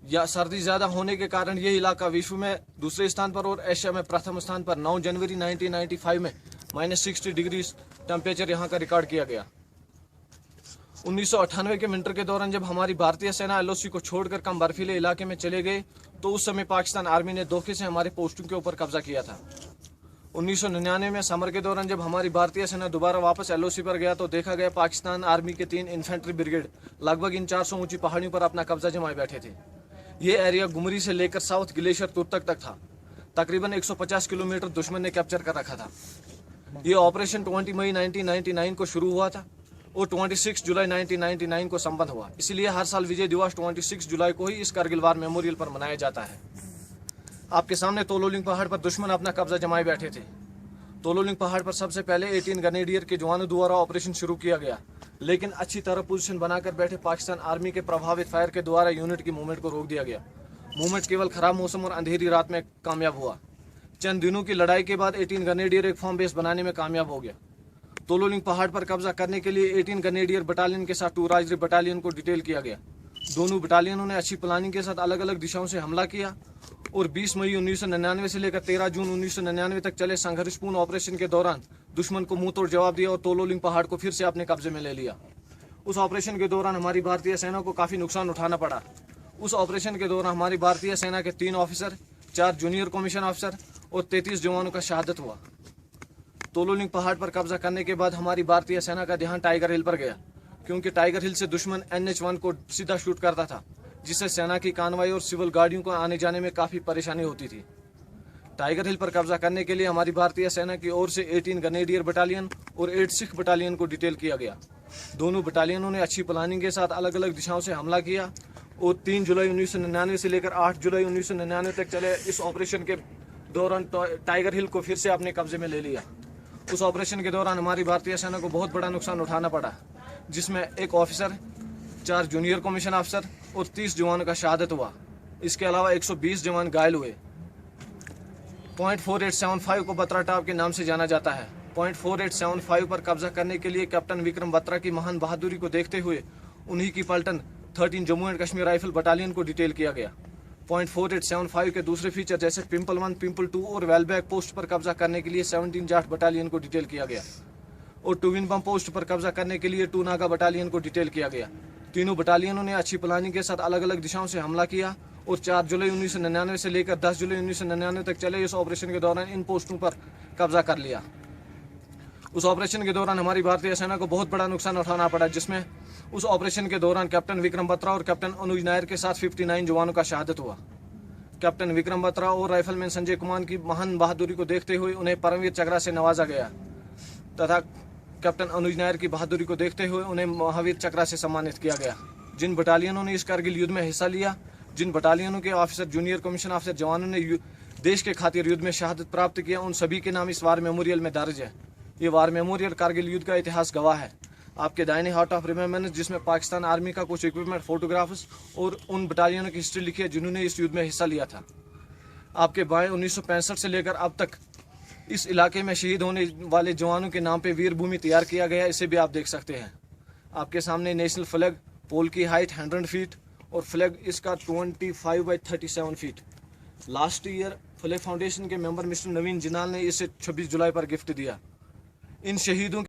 या सर्दी ज़्यादा होने के कारण ये इलाका विश्व में दूसरे स्थान पर और एशिया में प्रथम स्थान पर 9 जनवरी 1995 में -60 डिग्री टेम्परेचर यहाँ का रिकॉर्ड किया गया। 1998 के विंटर के दौरान जब हमारी भारतीय सेना LOC को छोड़कर कम बर्फीले इलाके में चले गए तो उस समय पाकिस्तान आर्मी ने धोखे से हमारे पोस्टों के ऊपर कब्जा किया था। 1999 में समर के दौरान जब हमारी भारतीय सेना दोबारा वापस LOC पर गया तो देखा गया पाकिस्तान आर्मी के 3 इन्फेंट्री ब्रिगेड लगभग इन 400 ऊंची पहाड़ियों पर अपना कब्जा जमाए बैठे थे। ये एरिया गुमरी से लेकर साउथ ग्लेशियर तुर्तक तक था। तकरीबन 150 किलोमीटर दुश्मन ने कैप्चर कर रखा था। ये ऑपरेशन 20 मई 1999 को शुरू हुआ था और 26 जुलाई 1999 को संपन्न हुआ। इसलिए हर साल विजय दिवस 26 जुलाई को ही इस कारगिल वार मेमोरियल पर मनाया जाता है। आपके सामने तोलोलिंग पहाड़ पर दुश्मन अपना कब्जा जमाए बैठे थे। तोलोलिंग पहाड़ पर सबसे पहले 18 ग्रेनेडियर के जवानों द्वारा ऑपरेशन शुरू किया गया, लेकिन अच्छी तरह पोजीशन बनाकर बैठे पाकिस्तान आर्मी के प्रभावित फायर के द्वारा यूनिट की मूवमेंट को रोक दिया गया। मूवमेंट केवल खराब मौसम और अंधेरी रात में कामयाब हुआ। चंद दिनों की लड़ाई के बाद 18 ग्रेनेडियर एक फॉर्म बेस बनाने में कामयाब हो गया। तोलोलिंग पहाड़ पर कब्जा करने के लिए 18 ग्रेनेडियर बटालियन के साथ 2 राजरी बटालियन को डिटेल किया गया। दोनों बटालियनों ने अच्छी प्लानिंग के साथ अलग अलग दिशाओं से हमला किया और 20 मई 1999 से लेकर 13 जून 1999 तक चले संघर्षपूर्ण ऑपरेशन के दौरान दुश्मन को मुंह तोड़ जवाब दिया और तोलोलिंग पहाड़ को फिर से अपने कब्जे में ले लिया। उस ऑपरेशन के दौरान हमारी भारतीय सेना को काफ़ी नुकसान उठाना पड़ा। उस ऑपरेशन के दौरान हमारी भारतीय सेना के 3 ऑफिसर, 4 जूनियर कमीशन ऑफिसर और 33 जवानों का शहादत हुआ। तोलोलिंग पहाड़ पर कब्जा करने के बाद हमारी भारतीय सेना का ध्यान टाइगर हिल पर गया, क्योंकि टाइगर हिल से दुश्मन NH-1 को सीधा शूट करता था, जिससे सेना की कानवाई और सिविल गाड़ियों को आने जाने में काफ़ी परेशानी होती थी। टाइगर हिल पर कब्जा करने के लिए हमारी भारतीय सेना की ओर से 18 ग्रेनेडियर बटालियन और 8 सिख बटालियन को डिटेल किया गया। दोनों बटालियनों ने अच्छी प्लानिंग के साथ अलग अलग दिशाओं से हमला किया और 3 जुलाई 1999 से लेकर 8 जुलाई 1999 तक चले इस ऑपरेशन के दौरान टाइगर हिल को फिर से अपने कब्जे में ले लिया। उस ऑपरेशन के दौरान हमारी भारतीय सेना को बहुत बड़ा नुकसान उठाना पड़ा, जिसमें 1 ऑफिसर, 4 जूनियर कमीशन अफसर और 30 जवानों का शहादत हुआ। इसके अलावा 120 जवान घायल हुए। पॉइंट 4875 को बत्रा टॉप के नाम से जाना जाता है। पॉइंट 4875 पर कब्जा करने के लिए कैप्टन विक्रम बत्रा की महान बहादुरी को देखते हुए उन्हीं की पलटन 13 Jammu and Kashmir rifle battalion को डिटेल किया गया। पॉइंट 4875 के दूसरे फीचर जैसे पिंपल 1, पिंपल 2 और वेलबैक पोस्ट पर कब्जा करने के लिए 17 जाट बटालियन को डिटेल किया गया और टूविन बम पोस्ट पर कब्जा करने के लिए 2 नागा बटालियन को डिटेल किया गया। तीनों बटालियनों ने अच्छी प्लानिंग के साथ अलग अलग दिशाओं से हमला किया और 4 जुलाई 1999 से लेकर 10 जुलाई 1999 तक चले इस ऑपरेशन के दौरान इन पोस्टों पर कब्जा कर लिया। उस ऑपरेशन के दौरान हमारी भारतीय सेना को बहुत बड़ा नुकसान उठाना पड़ा, जिसमें उस ऑपरेशन के दौरान कैप्टन विक्रम बत्रा और कैप्टन अनुज नायर के साथ 59 जवानों का शहादत हुआ। कैप्टन विक्रम बत्रा और राइफलमैन संजय कुमार की महान बहादुरी को देखते हुए उन्हें परमवीर चक्र से नवाजा गया तथा कैप्टन अनुज नायर की बहादुरी को देखते हुए उन्हें महावीर चक्र से सम्मानित किया गया। जिन बटालियनों ने इस कारगिल युद्ध में हिस्सा लिया, जिन बटालियनों के ऑफिसर, जूनियर कमीशन ऑफिसर, जवानों ने देश के खातिर युद्ध में शहादत प्राप्त किया, उन सभी के नाम इस वार मेमोरियल में दर्ज है। ये वार मेमोरियल कारगिल युद्ध का इतिहास गवाह है। आपके दाहिने हार्ट ऑफ रिमेम्बरेंस, जिसमें पाकिस्तान आर्मी का कुछ इक्विपमेंट, फोटोग्राफ्स और उन बटालियनों की हिस्ट्री लिखी है जिन्होंने इस युद्ध में हिस्सा लिया था। आपके बाएं 1965 से लेकर अब तक इस इलाके में शहीद होने वाले जवानों के नाम पे वीर भूमि तैयार किया गया है, इसे भी आप देख सकते हैं। आपके सामने नेशनल फ्लैग, पोल की हाइट 100 फीट और फ्लैग इसका 25 by 37 feet. Last year flag foundation के मेंबर मिस्टर नवीन जिनाल ने इसे 26 जुलाई पर गिफ्ट दिया। इन शहीदों